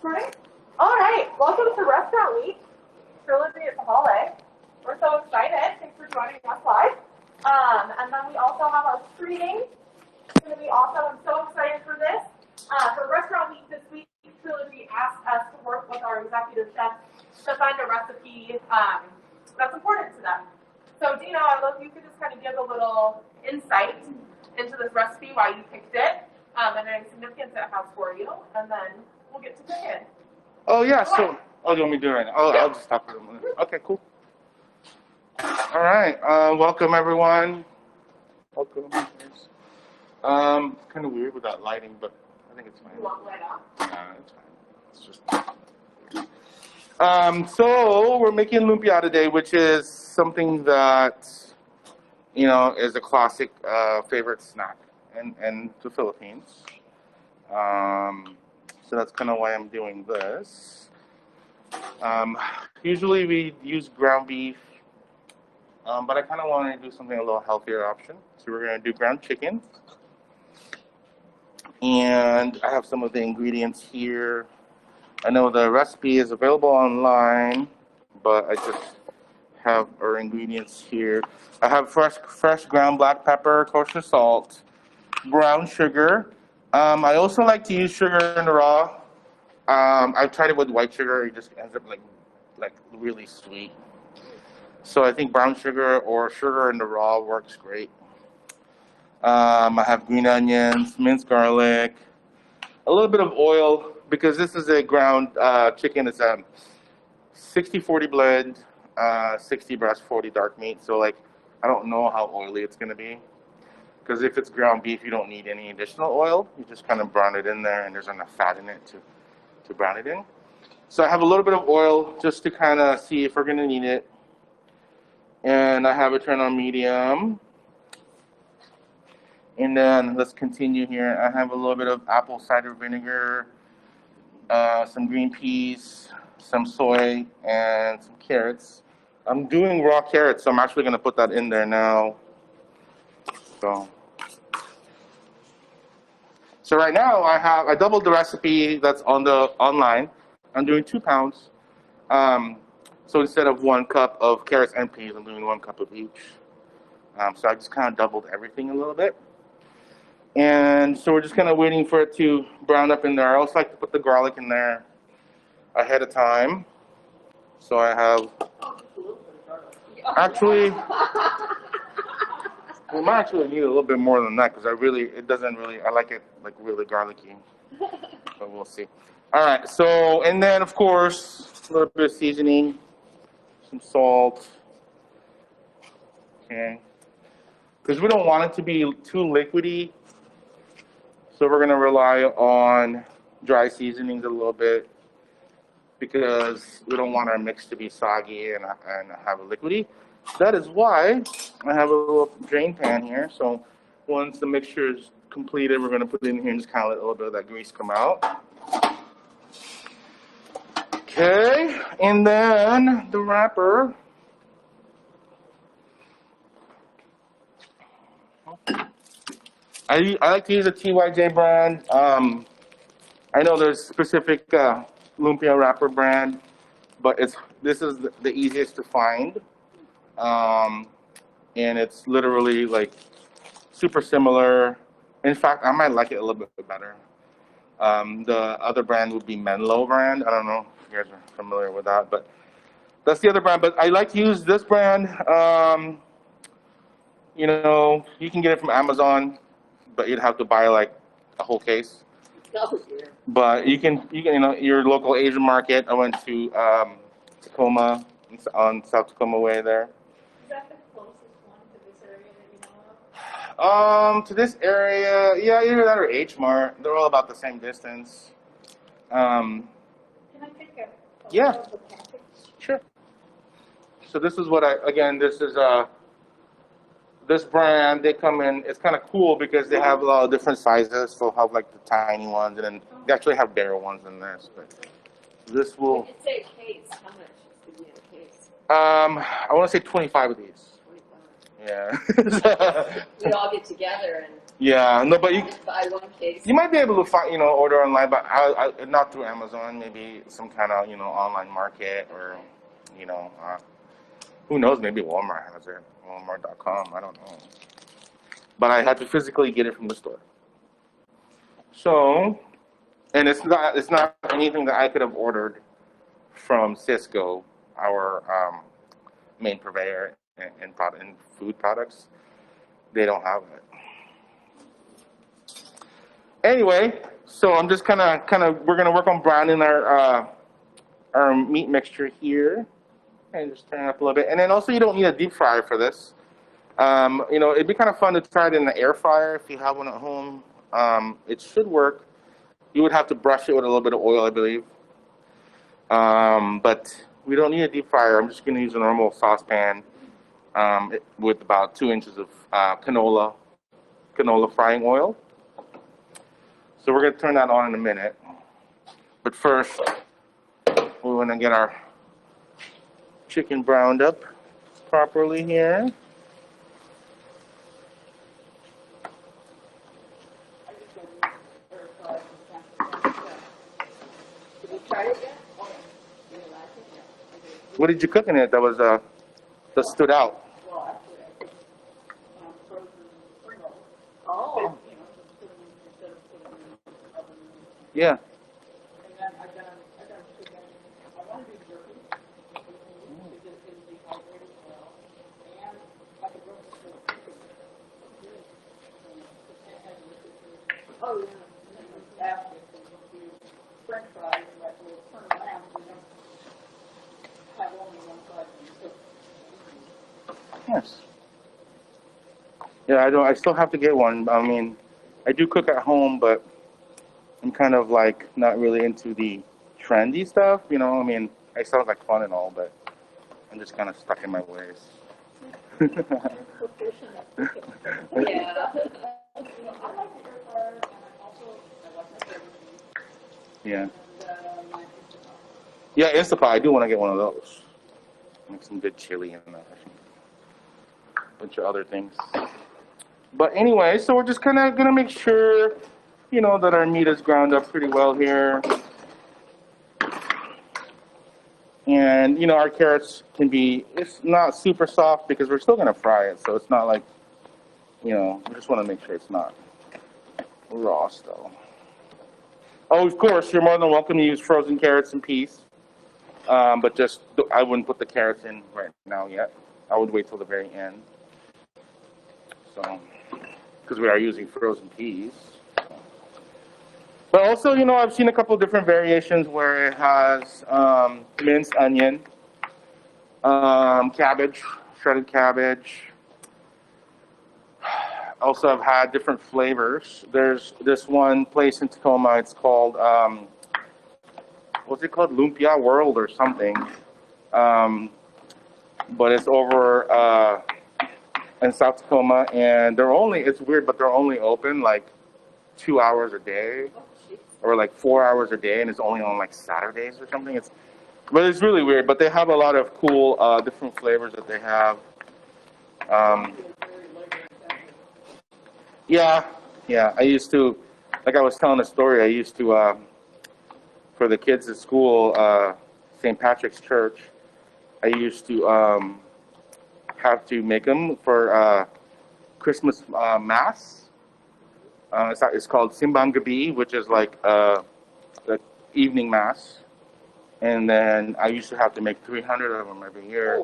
Right. All right. Welcome to Restaurant Week. Trilogy at the Hallway. We're so excited. Thanks for joining us live. And then we also have our screening. It's going to be awesome. I'm so excited for this. For Restaurant Week this week, Trilogy asked us to work with our executive chefs to find a recipe that's important to them. So Dina, I'd love if you could just kind of give a little insight into this recipe, why you picked it, and any significance it has for you, and then we'll get to cooking. Oh yeah, so you want me to do it right now? Oh, I'll just stop for a minute. Okay, cool. All right, welcome everyone. Welcome. It's kind of weird with that lighting, but I think it's fine. You want light up? Yeah, it's fine. It's just. So we're making lumpia today, which is something that is a classic favorite snack in the Philippines. So that's kind of why I'm doing this. Usually we use ground beef, but I kind of wanted to do something a little healthier option. So we're going to do ground chicken. And I have some of the ingredients here. I know the recipe is available online, but I just have our ingredients here. I have fresh ground black pepper, kosher salt, brown sugar. I also like to use sugar in the raw. I've tried it with white sugar. It just ends up like really sweet. So I think brown sugar or sugar in the raw works great. I have green onions, minced garlic, a little bit of oil because this is a ground chicken. It's a 60-40 blend, 60 breast, 40 dark meat. So like I don't know how oily it's gonna be. Because if it's ground beef, you don't need any additional oil. You just kind of brown it in there, and there's enough fat in it to brown it in. So I have a little bit of oil just to kind of see if we're going to need it. And I have it turned on medium. And then let's continue here. I have a little bit of apple cider vinegar, some green peas, some soy, and some carrots. I'm doing raw carrots, so I'm actually going to put that in there now. So right now I doubled the recipe that's online. I'm doing 2 pounds. So instead of 1 cup of carrots and peas, I'm doing 1 cup of each. So I just kind of doubled everything a little bit. And so we're just kind of waiting for it to brown up in there. I also like to put the garlic in there ahead of time. So I have actually. We might actually need a little bit more than that because I like it like really garlicky. So we'll see. All right, so, and then of course, a little bit of seasoning, some salt. Okay. Because we don't want it to be too liquidy. So we're gonna rely on dry seasonings a little bit because we don't want our mix to be soggy and have a liquidy. That is why I have a little drain pan here. So once the mixture is completed, we're going to put it in here and just kind of let a little bit of that grease come out. Okay, and then the wrapper. I like to use a TYJ brand. I know there's specific Lumpia wrapper brand, but this is the easiest to find. And it's literally like super similar. In fact, I might like it a little bit better. The other brand would be Menlo brand. I don't know if you guys are familiar with that, but that's the other brand. But I like to use this brand. You can get it from Amazon, but you'd have to buy like a whole case. Oh, dear. But you can your local Asian market. I went to Tacoma on South Tacoma Way there. Is that the closest one to this area that you know of? To this area, yeah, either that or H Mart. They're all about the same distance. Can I take a Yeah. of the package? Sure. So this is this is this brand. They come in. It's kind of cool because they have a lot of different sizes. So they'll have like the tiny ones, and then they actually have bigger ones in this. But this will. If you say a case, how much should be in a case? I want to say 25 of these. 25. Yeah. We all get together and Yeah, no, but Buy one case. you might be able to find, order online, but not through Amazon. Maybe some kind of, online market or, who knows? Maybe Walmart has it. Walmart.com. I don't know. But I had to physically get it from the store. So, and it's not anything that I could have ordered from Cisco, our main purveyor in food products. They don't have it. Anyway, so I'm just we're gonna work on browning our meat mixture here, and just turn it up a little bit. And then also, you don't need a deep fryer for this. It'd be kind of fun to try it in the air fryer if you have one at home. It should work. You would have to brush it with a little bit of oil, I believe. But we don't need a deep fryer. I'm just gonna use a normal saucepan with about 2 inches of canola frying oil. So we're going to turn that on in a minute. But first, we want to get our chicken browned up properly here. What did you cook in it that stood out? Oh. Yeah. And then I got chicken. I want to do jerky because it's going to be hydrated well. And I could roast the chicken. Oh, yeah. And then the basket will do French fries and like little turn around and then have only one side to cook. Yes. Yeah, I still have to get one. I mean, I do cook at home, but I'm kind of like not really into the trendy stuff, I mean, it sounds like fun and all, but I'm just kind of stuck in my ways. Yeah. Yeah. Yeah, Instapot. I do want to get one of those. Make some good chili and a bunch of other things. But anyway, so we're just kind of gonna make sure, that our meat is ground up pretty well here. And, our carrots it's not super soft because we're still gonna fry it, so it's not like, we just want to make sure it's not raw still. Oh, of course, you're more than welcome to use frozen carrots and peas. But I wouldn't put the carrots in right now yet. I would wait till the very end. So, because we are using frozen peas. But also, I've seen a couple different variations where it has minced onion, cabbage, shredded cabbage. Also, I've had different flavors. There's this one place in Tacoma. It's called, what's it called? Lumpia World or something. But it's over in South Tacoma, and it's weird, but they're only open like 2 hours a day. Or like 4 hours a day, and it's only on like Saturdays or something. But it's really weird. But they have a lot of cool different flavors that they have. Yeah. I used to, like I was telling a story. I used to for the kids at school, St. Patrick's Church. I used to have to make them for Christmas Mass. It's called Simbang Gabi, which is like the evening mass, and then I used to have to make 300 of them every year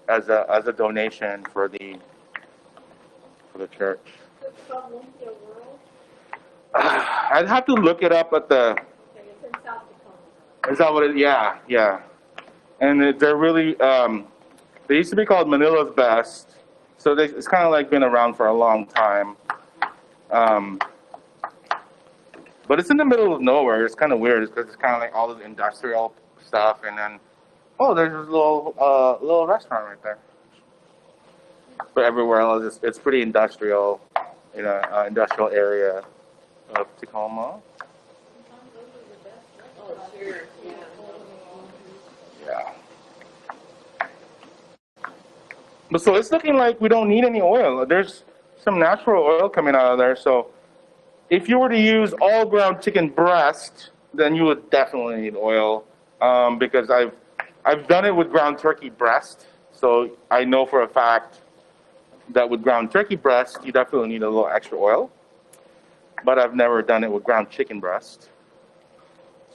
as a donation for the church. I'd have to look it up at the. Is that what it? Yeah. And they're really. They used to be called Manila's Best, so it's kind of like been around for a long time. But it's in the middle of nowhere. It's kind of weird because it's kind of like all this industrial stuff, and then there's this little restaurant right there. But everywhere else, it's pretty industrial, industrial area of Tacoma. Oh, sure. Yeah. But so it's looking like we don't need any oil. There's some natural oil coming out of there. So if you were to use all ground chicken breast, then you would definitely need oil, because I've done it with ground turkey breast, so I know for a fact that with ground turkey breast you definitely need a little extra oil. But I've never done it with ground chicken breast.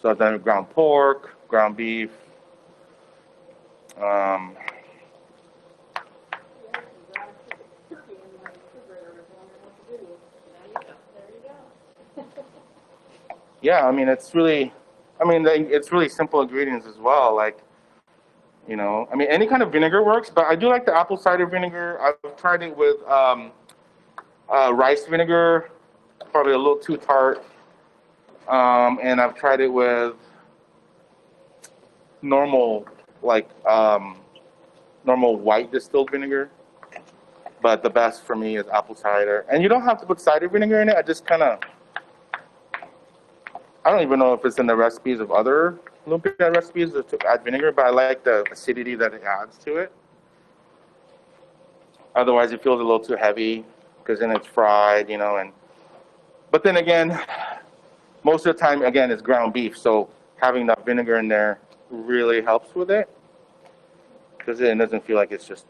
So I've done it with ground pork, ground beef. Um, Turkey in my refrigerator is wondering what to do. There you go. yeah, I mean it's really simple ingredients as well. Like, I mean any kind of vinegar works, but I do like the apple cider vinegar. I've tried it with rice vinegar, probably a little too tart. And I've tried it with normal, like normal white distilled vinegar. But the best for me is apple cider. And you don't have to put cider vinegar in it. I don't even know if it's in the recipes of other lumpia recipes to add vinegar, but I like the acidity that it adds to it. Otherwise, it feels a little too heavy because then it's fried, but then again, most of the time, again, it's ground beef, so having that vinegar in there really helps with it because then it doesn't feel like it's just,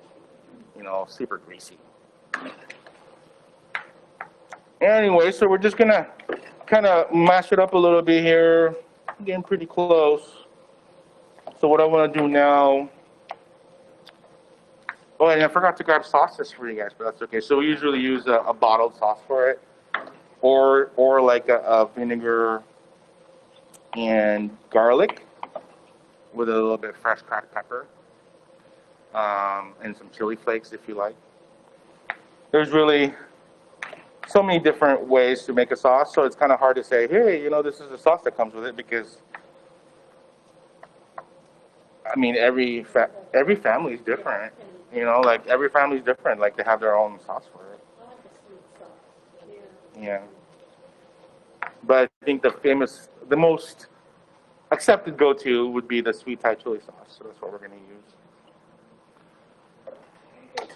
super greasy. Anyway, so we're just gonna kind of mash it up a little bit here, getting pretty close. So what I want to do now. Oh, and I forgot to grab sauces for you guys, but that's okay. So we usually use a bottled sauce for it, or like a vinegar and garlic with a little bit of fresh cracked pepper, and some chili flakes if you like. There's really so many different ways to make a sauce, so it's kind of hard to say, hey, this is the sauce that comes with it, because I mean every family is different. Like every family is different. Like they have their own sauce for it. I like the sweet sauce. Yeah. But I think the most accepted go-to would be the sweet Thai chili sauce. So that's what we're going to use.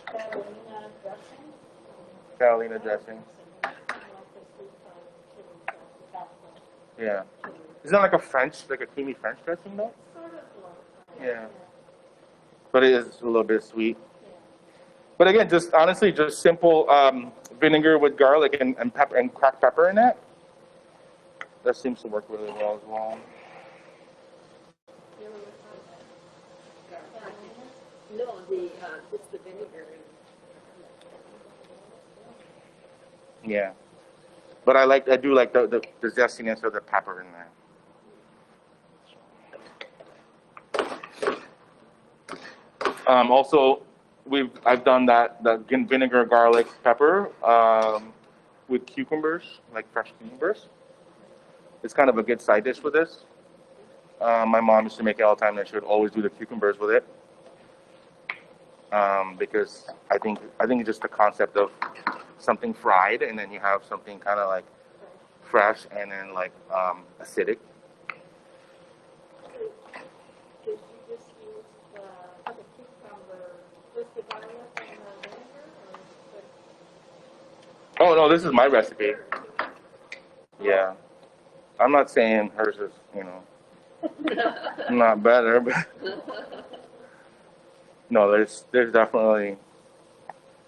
Catalina dressing. Catalina dressing. I like the sweet chili sauce without the Yeah. chili. Isn't that like a creamy French dressing though? Sort of like, Yeah. But it is a little bit sweet. yeah. But again, just simple vinegar with garlic and pepper and cracked pepper in it. That seems to work really well as well. You ever tried that? No, it's the vinegar. Yeah. But I do like the zestiness of the pepper in there. Also, I've done that vinegar, garlic, pepper with cucumbers, like fresh cucumbers. It's kind of a good side dish with this. My mom used to make it all the time, and she would always do the cucumbers with it. Because I think it's just the concept of something fried, and then you have something kind of like fresh and then like acidic. Did you just use the cucumber with the garlic and the vinegar, or Oh no, this is my recipe. Yeah, I'm not saying hers is not better, but no, there's definitely.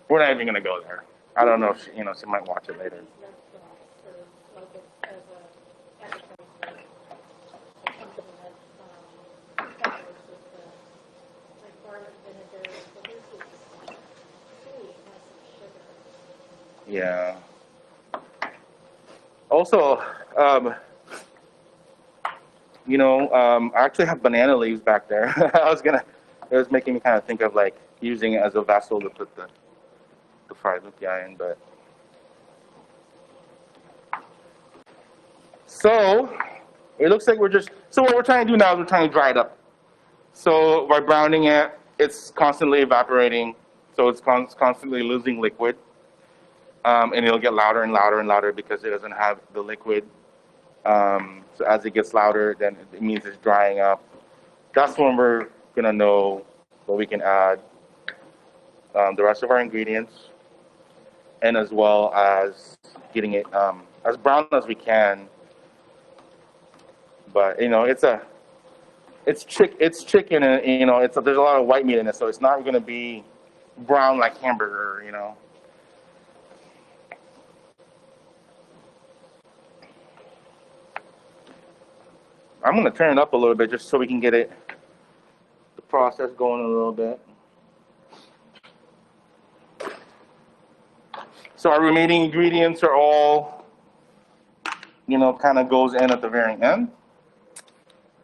We're not even gonna go there. I don't know if she might watch it later. restaurants, or like as a advertisement, a company that cucumbers with the like garlic vinegar, so this is really has some sugar. Yeah. Also, I actually have banana leaves back there. It was making me kind of think of like using it as a vessel to put the fried lumpia in, but. So, it looks like so what we're trying to do now is we're trying to dry it up. So by browning it, it's constantly evaporating, so it's constantly losing liquid. And it'll get louder and louder and louder because it doesn't have the liquid. So as it gets louder, then it means it's drying up. That's when we're gonna know what we can add. The rest of our ingredients. and as well as getting it as brown as we can. But it's chicken, and there's a lot of white meat in it, so it's not going to be brown like hamburger. I'm going to turn it up a little bit just so we can get the process going a little bit. So our remaining ingredients are all, kind of goes in at the very end.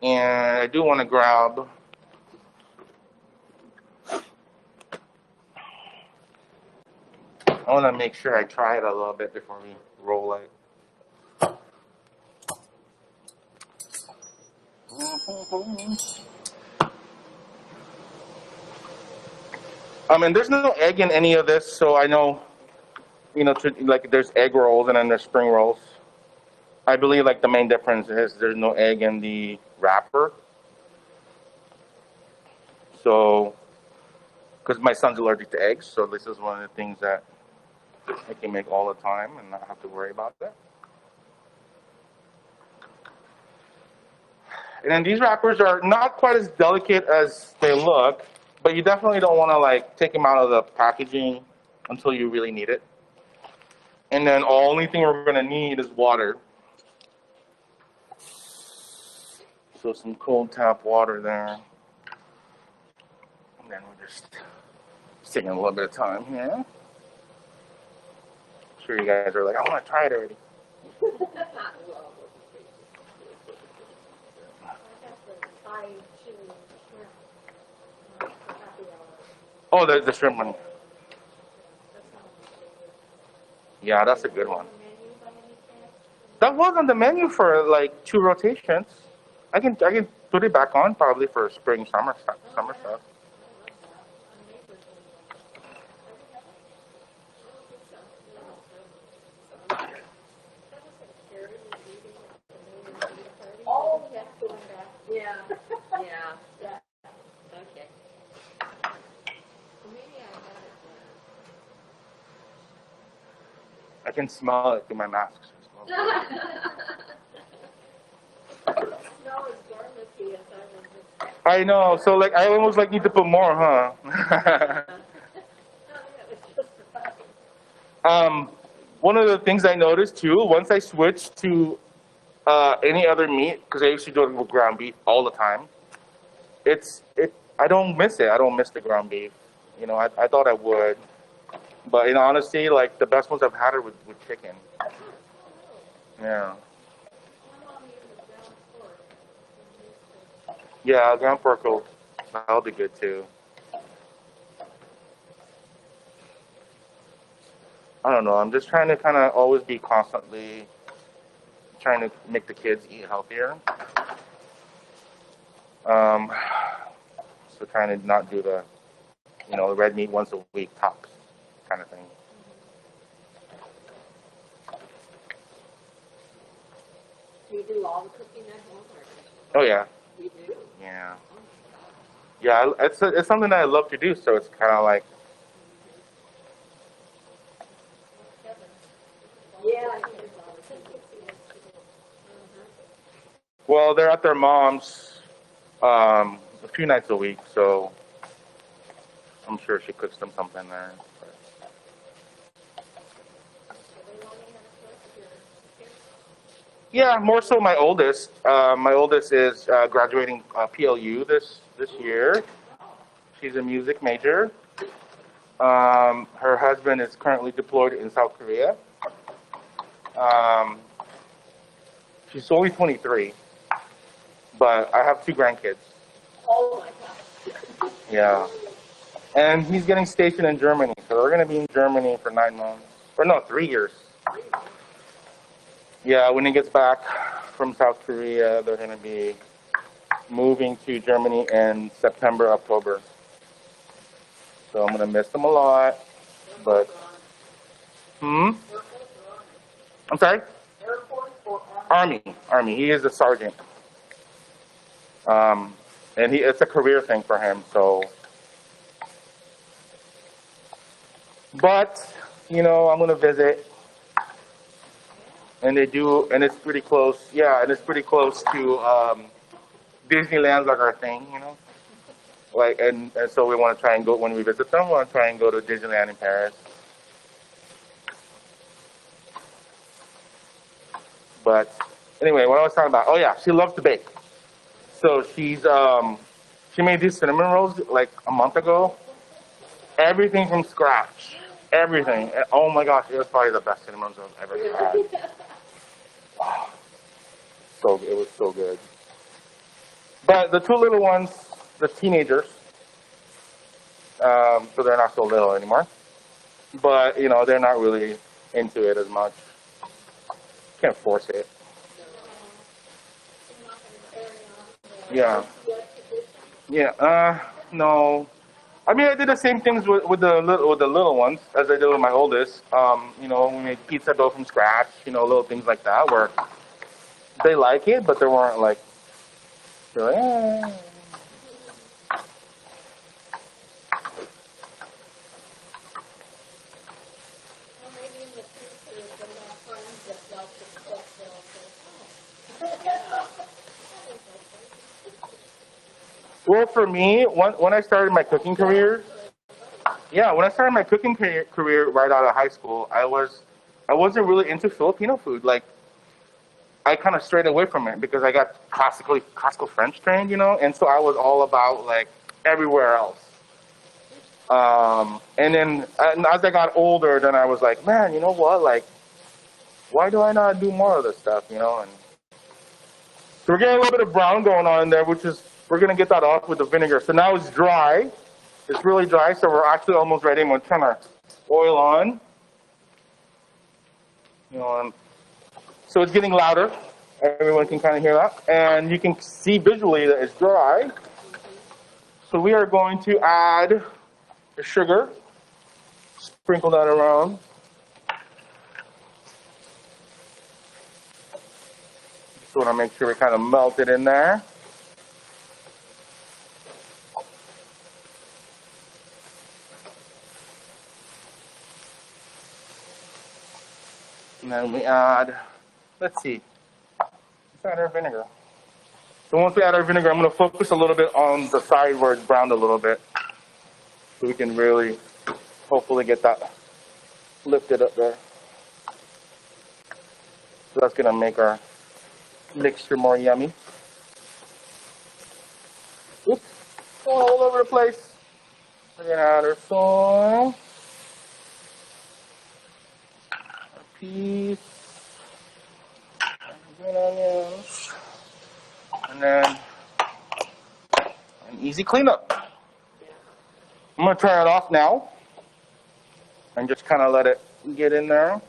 And I do want to grab I want to make sure I try it a little bit before we roll it. And there's no egg in any of this, so I know, like there's egg rolls and then there's spring rolls. I believe like the main difference is there's no egg in the wrapper. So, because my son's allergic to eggs, so this is one of the things that I can make all the time and not have to worry about that. And then these wrappers are not quite as delicate as they look, but you definitely don't want to like take them out of the packaging until you really need it. And then the only thing we're going to need is water. So some cold tap water there. And then we're just taking a little bit of time here. I'm sure you guys are like, I want to try it already. Oh, the shrimp one. Yeah, that's a good one. That was on the menu for like 2 rotations. I can put it back on probably for spring, summer stuff. Oh, yeah, going back. Yeah, yeah. Okay. Maybe I got it. I can smell it through my mask. No, it's garlicky, as I was I know. So like, I almost like need to put more, huh? One of the things I noticed too, once I switched to any other meat, because I used to do it with ground beef all the time, I don't miss it. I don't miss the ground beef. I thought I would, but in honesty, like the best ones I've had are with chicken. Yeah. Yeah, ground pork that'll be good too. I don't know. I'm just trying to kind of always be constantly trying to make the kids eat healthier. So trying to not do the red meat once a week tops kind of thing. Do you do all the cooking at home? Oh yeah. You do? Yeah. Yeah, it's something that I love to do, so it's kind of like. Yeah. Well, they're at their mom's a few nights a week, so I'm sure she cooks them something there. Yeah, more so my oldest. My oldest is graduating PLU this year. She's a music major. Her husband is currently deployed in South Korea. She's only 23, but I have 2 grandkids. Oh my God. Yeah. And he's getting stationed in Germany, so we're going to be in Germany for 9 months. Or no, 3 years. Yeah, when he gets back from South Korea, they're going to be moving to Germany in September, October. So I'm going to miss them a lot, but... I'm sorry? Air Force or Army? Army. He is a sergeant. And it's a career thing for him, so... But, I'm gonna visit, and they do, and it's pretty close. Yeah, and it's pretty close to Disneyland's like our thing. Like, and so we want to try and go when we visit them. We want to try and go to Disneyland in Paris. But anyway, what I was talking about. Oh yeah, she loves to bake. So she made these cinnamon rolls like a month ago. Everything from scratch. Everything. And, oh my gosh, it was probably the best cinnamon rolls I've ever had. So it was so good. But the two little ones, the teenagers, so they're not so little anymore. But they're not really into it as much. Can't force it. Yeah. Yeah. No. I mean, I did the same things with the little ones as I did with my oldest. We made pizza dough from scratch. Little things like that where they like it, but they weren't like they're like. Well, for me, when I started my cooking career, yeah, when I started my cooking career right out of high school, I wasn't really into Filipino food. Like, I kind of strayed away from it because I got classical French trained, and so I was all about like everywhere else. And then as I got older, then I was like, man, you know what? Like, why do I not do more of this stuff, And so we're getting a little bit of brown going on in there, which is we're gonna get that off with the vinegar. So now it's dry. It's really dry, so we're actually almost ready. I'm gonna turn our oil on. So it's getting louder. Everyone can kind of hear that. And you can see visually that it's dry. So we are going to add the sugar. Sprinkle that around. Just want to make sure we kind of melt it in there. And then we add, let's see, let's add our vinegar. So once we add our vinegar, I'm going to focus a little bit on the side where it's browned a little bit. So we can really, hopefully get that lifted up there. So that's going to make our mixture more yummy. Oops, going all over the place. We're going to add our soy. Our peas. Green onions. And then an easy cleanup. I'm going to turn it off now and just kind of let it get in there.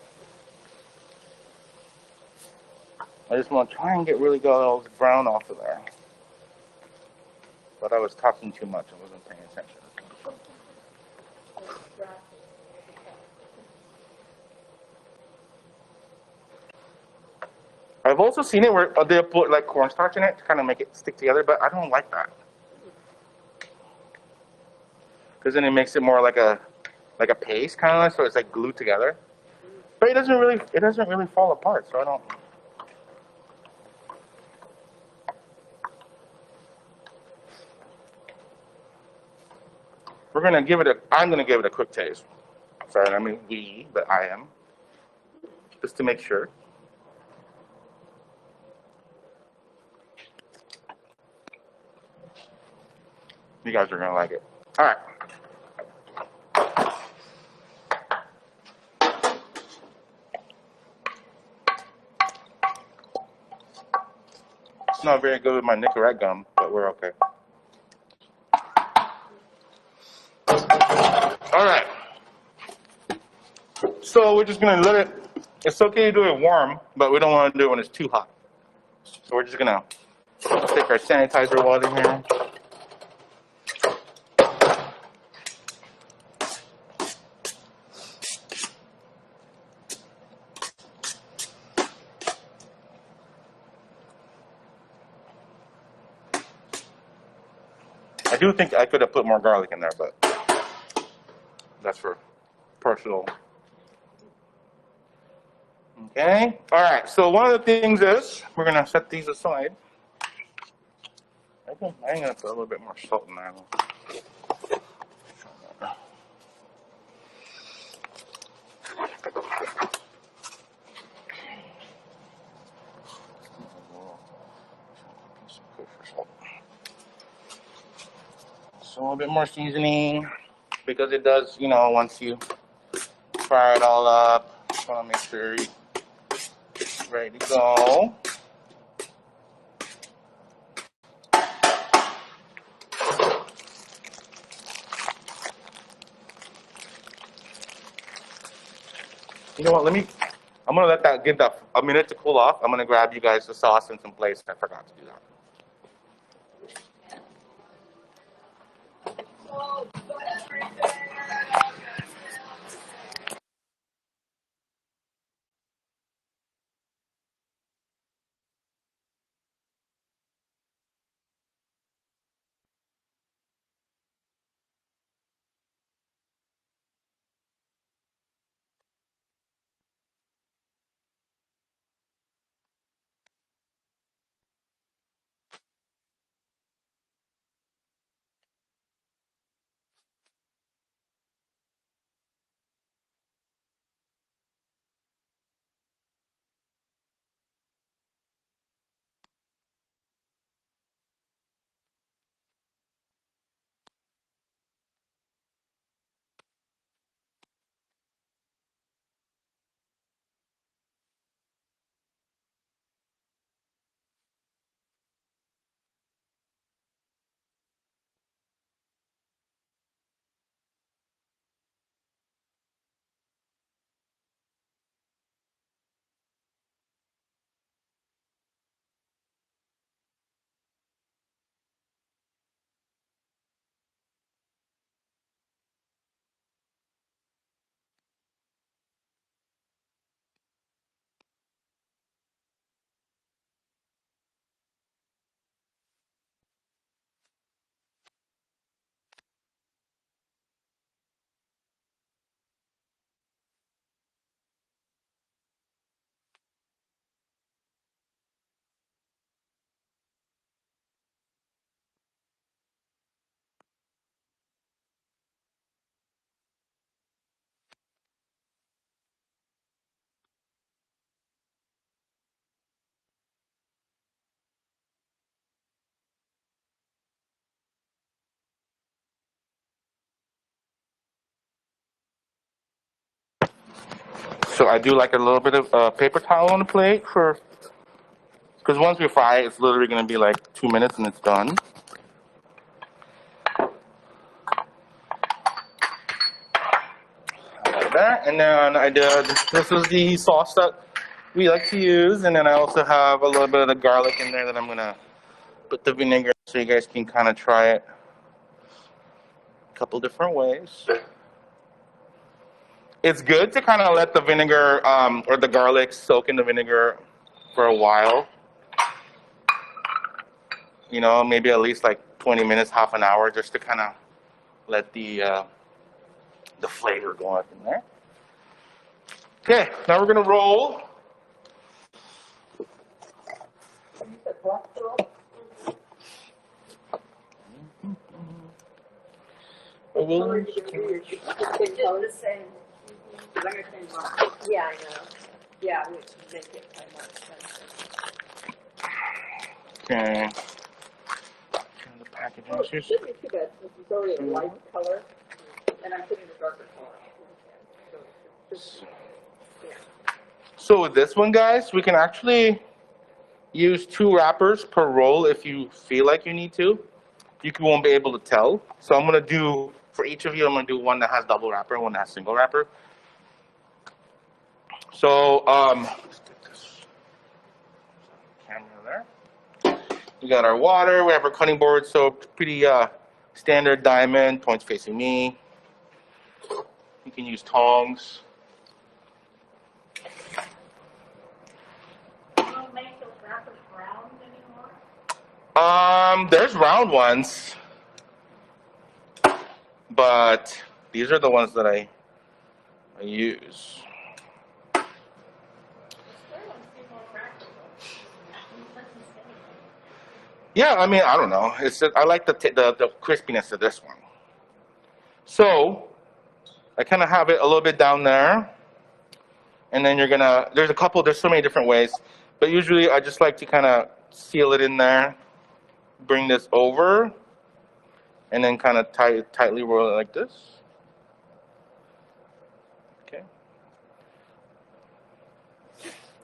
I just want to try and get really good all this brown off of there. But I was talking too much. I wasn't paying attention. I've also seen it where they put like cornstarch in it to kind of make it stick together, but I don't like that. Because then it makes it more like a paste kind of, so it's like glued together. But it doesn't really fall apart, so I don't. I'm gonna give it a quick taste. Sorry, I mean we, but I am. Just to make sure. You guys are gonna like it. All right. It's not very good with my Nicorette gum, but we're okay. All right. So we're just gonna let it. It's okay to do it warm, but we don't want to do it when it's too hot. So we're just gonna take our sanitizer water here. I do think I could have put more garlic in there, but that's for personal Okay. All right. So one of the things is we're gonna set these aside. I'm gonna put a little bit more salt in there. So a little bit more seasoning because it does, you know, once you fry it all up, just want to make sure it's ready to go. You know what? I'm gonna let that give that a minute to cool off. I'm gonna grab you guys the sauce in some place. I forgot to do that. So I do like a little bit of paper towel on the plate for, because once we fry it, it's literally gonna be like 2 minutes and it's done. Like that, and then I did. This is the sauce that we like to use, and then I also have a little bit of the garlic in there that I'm gonna put the vinegar so you guys can kind of try it a couple different ways. It's good to kind of let the vinegar or the garlic soak in the vinegar for a while. You know, maybe at least like 20 minutes, half an hour, just to kind of let the flavor go up in there. Okay, now we're gonna roll. You said black pearl? Color you gonna do? It's the same. I'm gonna change mine. Yeah, I know. Yeah, we make it by more expensive. Okay. Turn the packaging. Oh, it shouldn't be too bad since it's already a light color, and I'm putting a darker color. So with this one, guys, we can actually use 2 wrappers per roll if you feel like you need to. You won't be able to tell. So I'm gonna do, for each of you, I'm gonna do one that has double wrapper and one that has single wrapper. So let's get this camera there. We got our water. We have our cutting board. So pretty standard diamond. Points facing me. You can use tongs. You don't make those wrappers round anymore? There's round ones, but these are the ones that I use. Yeah, I mean, I don't know. It's just, I like the crispiness of this one. So I kind of have it a little bit down there, and then you're gonna. There's so many different ways, but usually I just like to kind of seal it in there, bring this over, and then kind of tightly roll it like this. Okay.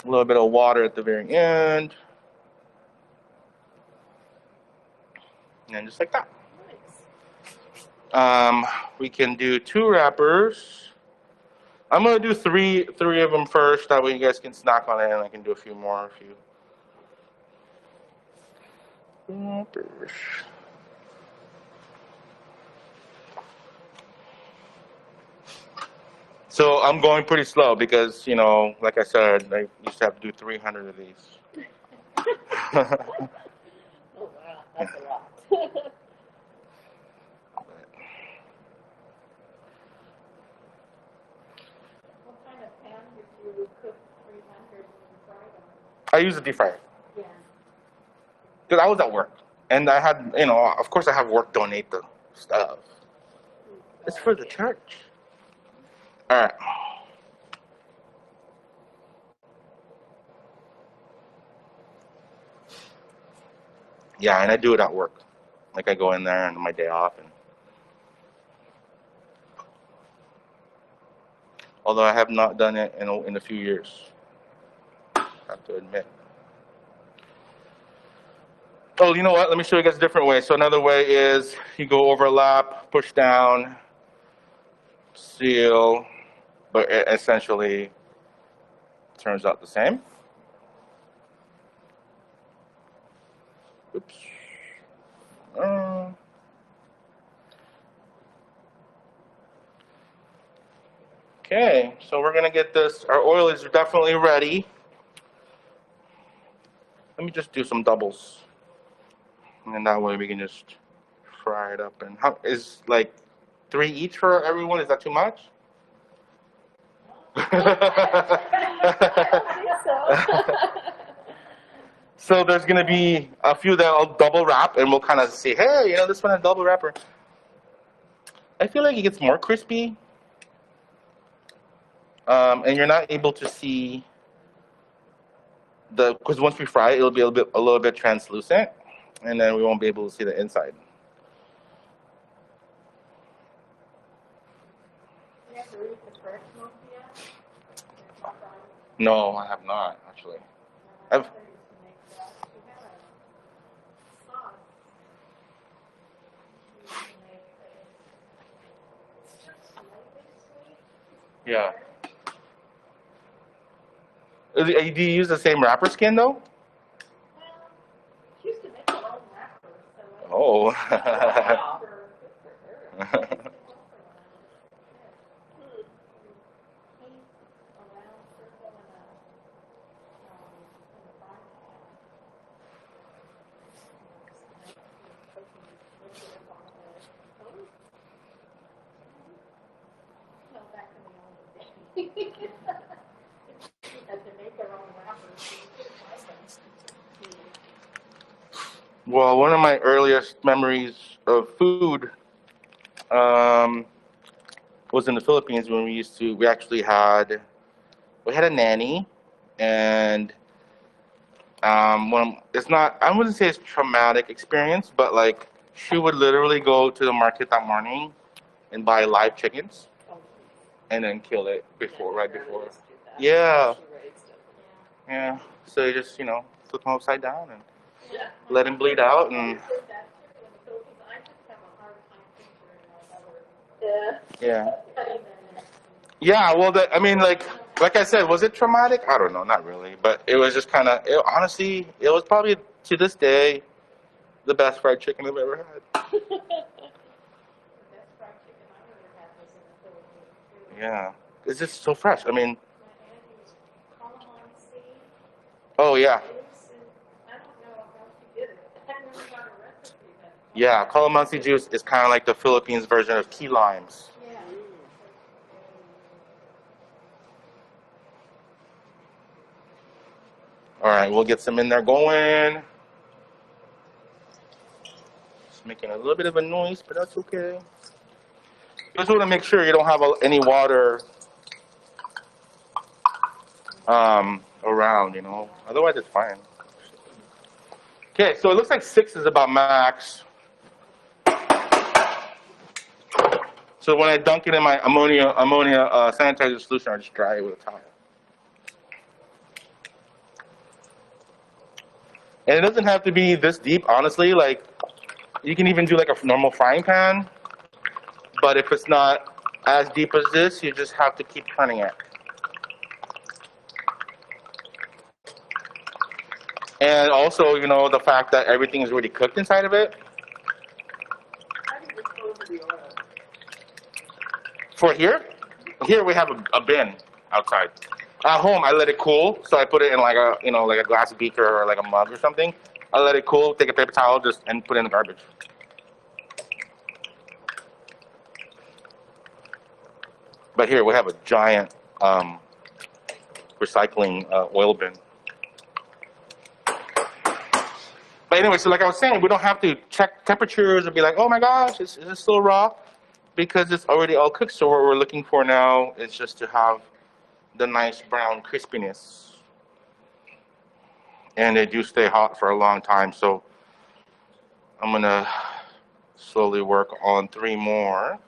A little bit of water at the very end, and then just like that. We can do 2 wrappers. I'm gonna do three of them first. That way you guys can snack on it, and I can do a few more if you. Wrappers. So I'm going pretty slow because, like I said, I used to have to do 300 of these. Oh, wow, that's a lot. What kind of pan did you cook 300 and fry them? I use a deep fryer Yeah. because I was at work, and I had, of course, I have work donate the stuff. It's for the church. All right. Yeah, and I do it at work. Like I go in there on my day off, and although I have not done it in a few years, I have to admit. Oh, you know what? Let me show you guys a different way. So another way is you go overlap, push down, seal, but it essentially turns out the same. Oops. Uh, okay, so we're gonna get this. Our oil is definitely ready. Let me just do some doubles, and then that way we can just fry it up. And how is like 3 each for everyone? Is that too much? So there's gonna be a few that I'll double wrap, and we'll kind of say, hey, this one has double wrapper. I feel like it gets more crispy, and you're not able to see because once we fry it, it'll be a little bit translucent, and then we won't be able to see the inside. You ever eat the fresh lumpia? No, I have not actually. I've They used to make that. She had a sauce. She used to make it's just slightly sweet. yeah. Do you use the same wrapper skin though? Well, she used to make her own wrappers, so I Oh. for her. Well, one of my earliest memories of food um, was in the Philippines when we had a nanny, and it's not, I wouldn't say it's traumatic experience, but like she would literally go to the market that morning and buy live chickens and then kill it right before. Yeah, yeah. So you just flip them upside down and let him bleed out, and yeah. Yeah, well, I mean, like I said, was it traumatic? I don't know, not really, but it was just kind of. Honestly, it was probably to this day the best fried chicken I've ever had. Yeah, it's just so fresh. I mean, oh yeah, yeah. Calamansi juice is kind of like the Philippines version of key limes. All right, we'll get some in there going. It's making a little bit of a noise, but that's okay. Just want to make sure you don't have any water around, you know. Otherwise, it's fine. Okay, so it looks like 6 is about max. So when I dunk it in my ammonia sanitizer solution, I just dry it with a towel. And it doesn't have to be this deep, honestly. Like, you can even do like a normal frying pan. But if it's not as deep as this, you just have to keep turning it. And also, you know, the fact that everything is already cooked inside of it. How do you dispose of the oil? For here we have a bin outside. At home, I let it cool, so I put it in like a, you know, like a glass beaker or like a mug or something. I let it cool, take a paper towel, and put it in the garbage. But here we have a giant recycling oil bin. But anyway, so like I was saying, we don't have to check temperatures or be like, oh my gosh, is it still raw? Because it's already all cooked. So what we're looking for now is just to have the nice brown crispiness. And they do stay hot for a long time. So I'm going to slowly work on 3 more.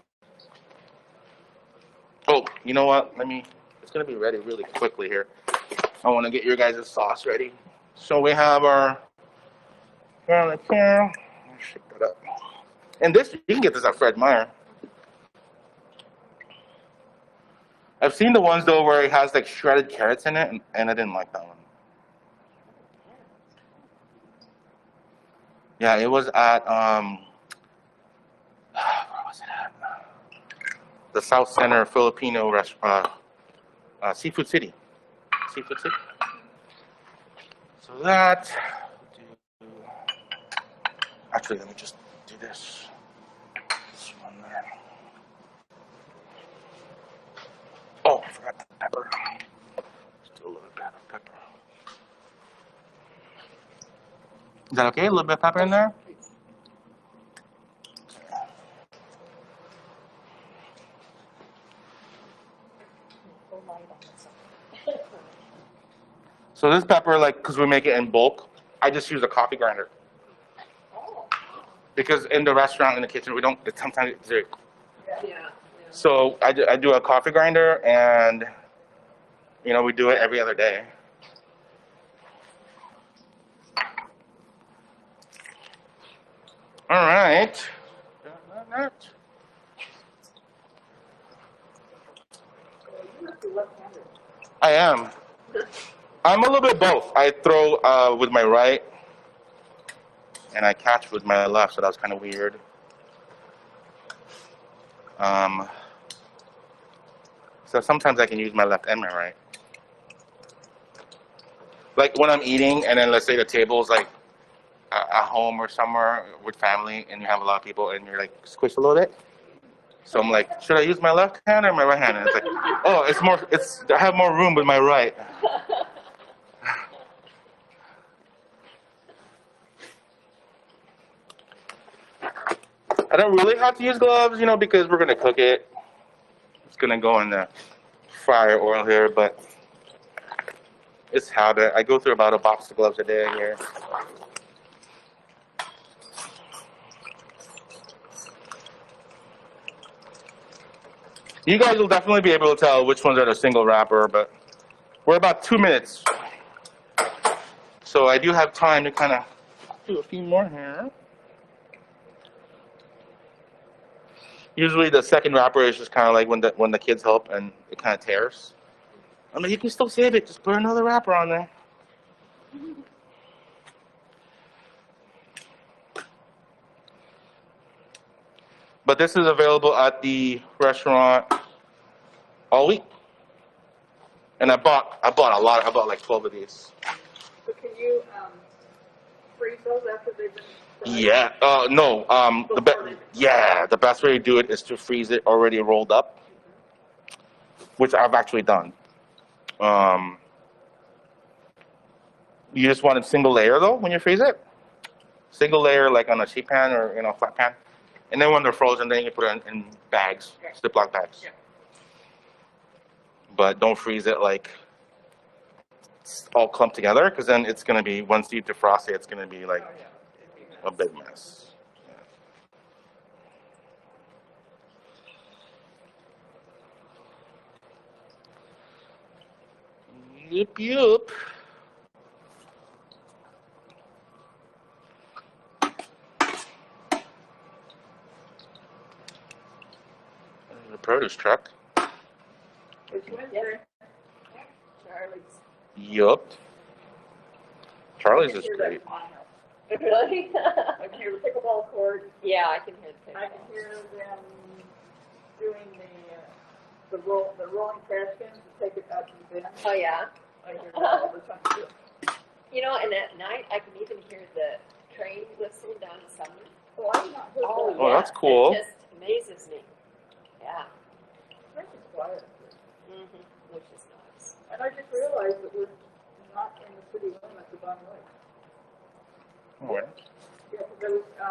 Oh, you know what? It's going to be ready really quickly here. I want to get your guys' sauce ready. So we have our garlic here. Shake that up. And this, you can get this at Fred Meyer. I've seen the ones though where it has like shredded carrots in it, and I didn't like that one. Yeah, it was at where was it at? The South Center Filipino restaurant, Seafood City. Seafood City. So that. Actually, let me just do this. This one there. Oh, I forgot the pepper. Just do a little bit of pepper. Is that okay? A little bit of pepper in there? So this pepper, like, because we make it in bulk, I just use a coffee grinder. Because in the restaurant, in the kitchen, we don't, sometimes it's very. Yeah. So I do a coffee grinder, and, you know, we do it every other day. All right. I am. I'm a little bit both. I throw with my right, and I catch with my left, so that was kind of weird. So sometimes I can use my left and my right. Like when I'm eating, and then let's say the table's like at home or somewhere with family, and you have a lot of people, and you're like squished a little bit. So I'm like, should I use my left hand or my right hand? And it's like, oh, I have more room with my right. I don't really have to use gloves, you know, because we're gonna cook it. It's gonna go in the fryer oil here, but it's habit. I go through about a box of gloves a day here. You guys will definitely be able to tell which ones are the single wrapper, but we're about 2 minutes. So I do have time to kind of do a few more here. Usually the second wrapper is just kind of like when the kids help and it kind of tears. I mean, you can still save it. Just put another wrapper on there. But this is available at the restaurant all week. And I bought a lot. I bought like 12 of these. So can you freeze those after they've been fried? Yeah. No. The best way to do it is to freeze it already rolled up, which I've actually done. You just want a single layer though when you freeze it. single layer like on a sheet pan or flat pan, and then when they're frozen, then you put it in bags, Ziploc bags. Yeah. But don't freeze it like it's all clumped together, because then it's gonna be, once you defrost it, it's gonna be like Oh, yeah. It'd be a nice. big mess. Yep, yep. The produce truck. It's Wednesday. Charlie's. Yup. Charlie's I can is hear great. that on here. Really? I can hear the pickleball court. Yeah, I can hear the I can pickleball. hear them doing the rolling trash cans to take it out to the bin. Oh, yeah. I hear that all the time too. And at night I can even hear the train whistle down the summer. Oh, I've not heard that. Oh, that's cool. It just amazes me. Yeah. Nice and quiet. Which is nice. And I just realized that we're not in the city limits of Bonnie Lake. Alright. Yeah, because there was, I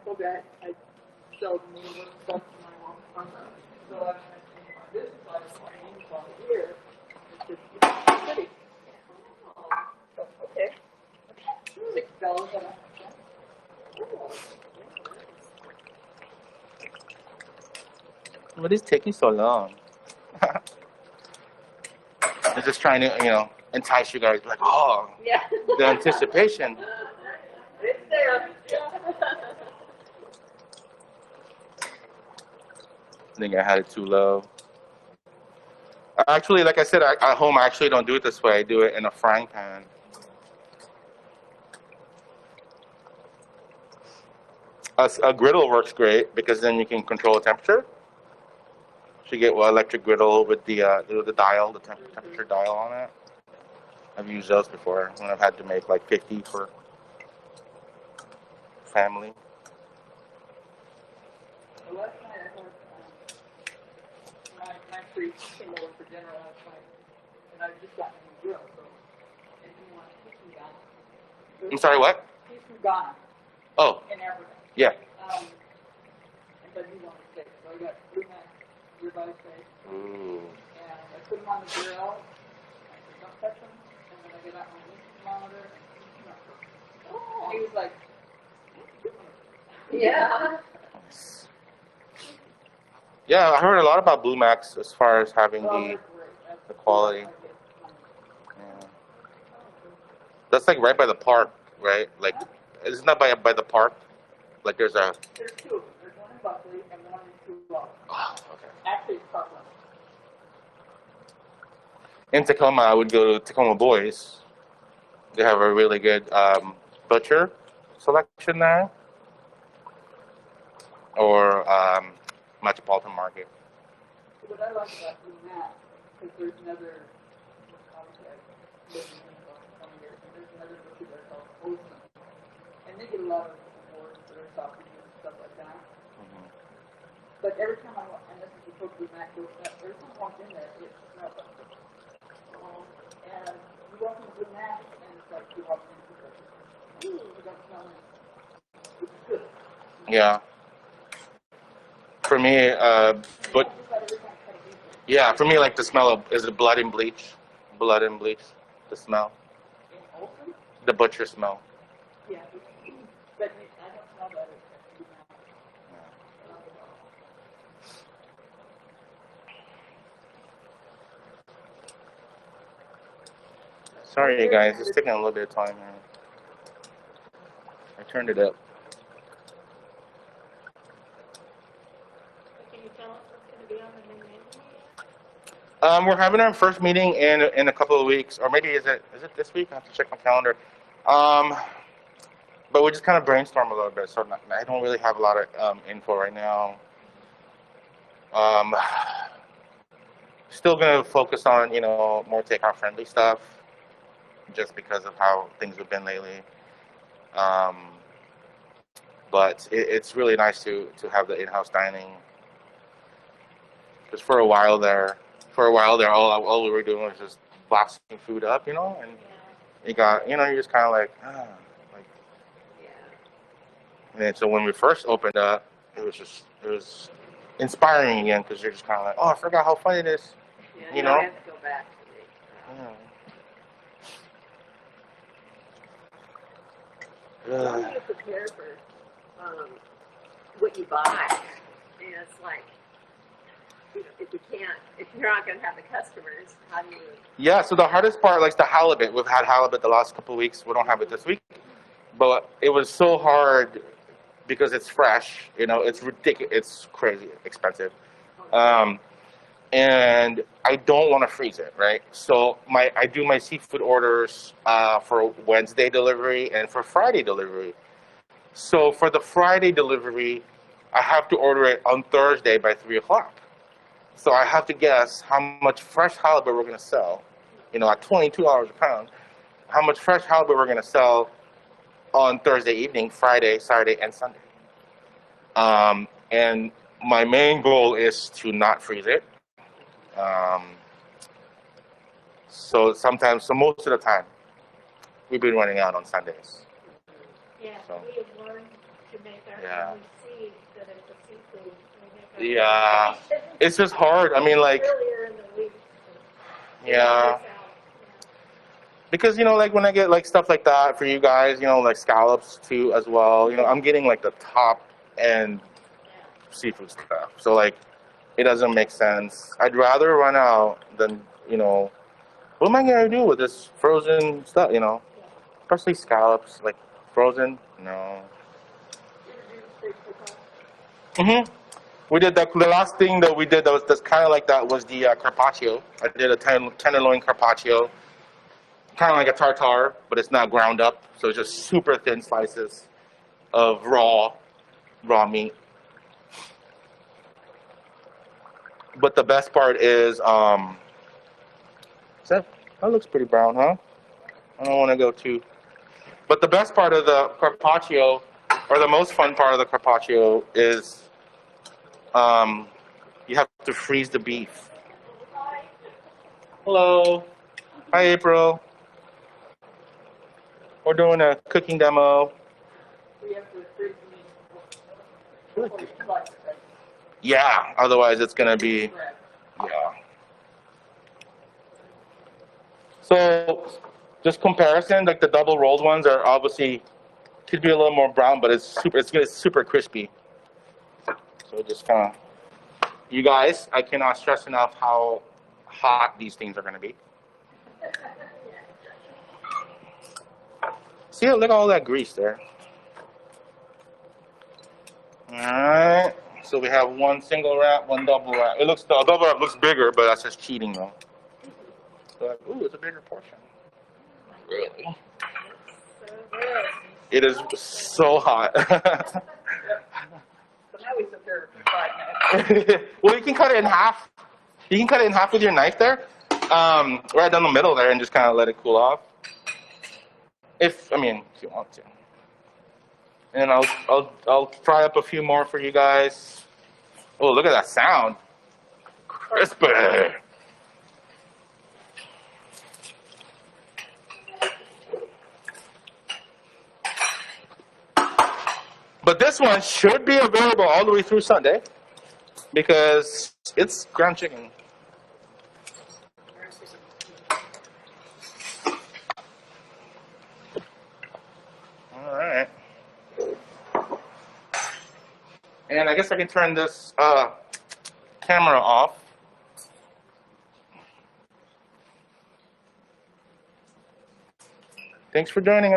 go back, I sell more stuff to my mom from her. So I was thinking, this is like my from here. It's just, the city. So, okay. $6 and What is taking so long? They're just trying to, entice you guys. Like, oh, Yeah. the anticipation. it's there. I think I had it too low. Actually, like I said, at home I actually don't do it this way. I do it in a frying pan. A griddle works great because then you can control the temperature. So you get electric griddle with the dial, the temperature dial on it. I've used those before when I've had to make like 50 for family. Well, last night I had, my priest came over for dinner last night, and I just got a new grill, so, and he wants, he's from Ghana. I'm sorry, what? He's from Ghana, Oh, in Africa. yeah. And but he wanted steak, so I got blue mac ribeye steak, Ooh. and I put them on the grill, I said, don't touch them, and then I get out my meat thermometer, and he was like, Yeah. Yeah, I heard a lot about Blue Max as far as having well, the they're great. That's the quality. I get. Yeah. That's like right by the park, right? Like, it's not by the park. Like there's a. There's two of them. There's one in Buckley and one in Tulare. Oh, okay. Actually, it's Parkland. In Tacoma, I would go to Tacoma Boys. They have a really good butcher selection there, or Metropolitan Market. What I like about doing that, because there's another, obviously I've lived in Minnesota for 20 years, and there's another butcher there called Olson. And they get a lot of awards for their sausages and stuff like that. But every time I walk, and this is supposed to be Mac, every time I walk in there, it smells like butcher. And you walk into the Mac, and it's like you walk into the butcher. You don't smell it. It's good. Yeah. For me, but Just about every time I cut a beef, yeah, for me, like the smell of is it blood and bleach, the smell, in Olson, the butcher smell. yeah, but I don't smell that at Mac. Sorry, you guys, it's taking a little bit of time here. I turned it up. Can you tell us what's going to be on the new menu? We're having our first meeting in a couple of weeks, or maybe is it this week? I have to check my calendar. But we just kind of brainstorm a little bit, so I don't really have a lot of info right now. Still gonna focus on more takeout friendly stuff, just because of how things have been lately. But it's really nice to have the in-house dining. Because for a while there, all we were doing was just boxing food up, and you got, you're just kind of like, And so when we first opened up, it was inspiring again because you're just kind of like, oh, I forgot how fun it is. Yeah, You now know? I have to go back. Yeah. How do you prepare for what you buy? And it's like, you know, if you're not going to have the customers, how do you? Yeah, so the hardest part, like the halibut, we've had halibut the last couple of weeks. We don't have it this week, but it was so hard because it's fresh. You know, it's ridiculous. It's crazy expensive, and I don't want to freeze it, right? So I do my seafood orders for Wednesday delivery and for Friday delivery. So for the Friday delivery, I have to order it on Thursday by 3 o'clock. So I have to guess how much fresh halibut we're going to sell, you know, at $22 a pound, how much fresh halibut we're going to sell on Thursday evening, Friday, Saturday, and Sunday. And my main goal is to not freeze it. Um, so most of the time, we've been running out on Sundays. Yeah, So. we have learned to make our Yeah. own seed that it's a seafood. We make our Yeah, own. it's just hard. I mean, like, Earlier in the week. yeah. Because, you know, like when I get like stuff like that for you guys, you know, like scallops too as well, you know, I'm getting like the top end seafood stuff. So like it doesn't make sense. I'd rather run out than, you know, what am I gonna do with this frozen stuff, you know? Especially scallops, like frozen, no. We did the last thing that we did that was just kind of like that was the carpaccio. I did a tenderloin carpaccio. Kind of like a tartare, but it's not ground up, so it's just super thin slices of raw meat. But the best part is that looks pretty brown, huh? I don't want to go too. But the best part of the carpaccio, or the most fun part of the carpaccio, is um, you have to freeze the beef. Hello, hi April. We're doing a cooking demo. We have to freeze them in like Yeah, otherwise it's gonna be yeah. So, just comparison, like the double rolled ones are obviously could be a little more brown, but it's super crispy. So just kind of, you guys, I cannot stress enough how hot these things are going to be. See, look at all that grease there. All right. So we have one single wrap, one double wrap. The double wrap looks bigger, but that's just cheating though. So like, ooh, it's a bigger portion. Really? It is so hot. So now we sit there for 5 minutes. Well, you can cut it in half. You can cut it in half with your knife there, right down the middle there, and just kind of let it cool off. If you want to. And I'll fry up a few more for you guys. Oh, look at that sound! Crispy. But this one should be available all the way through Sunday because it's ground chicken. All right. And I guess I can turn this camera off. Thanks for joining us.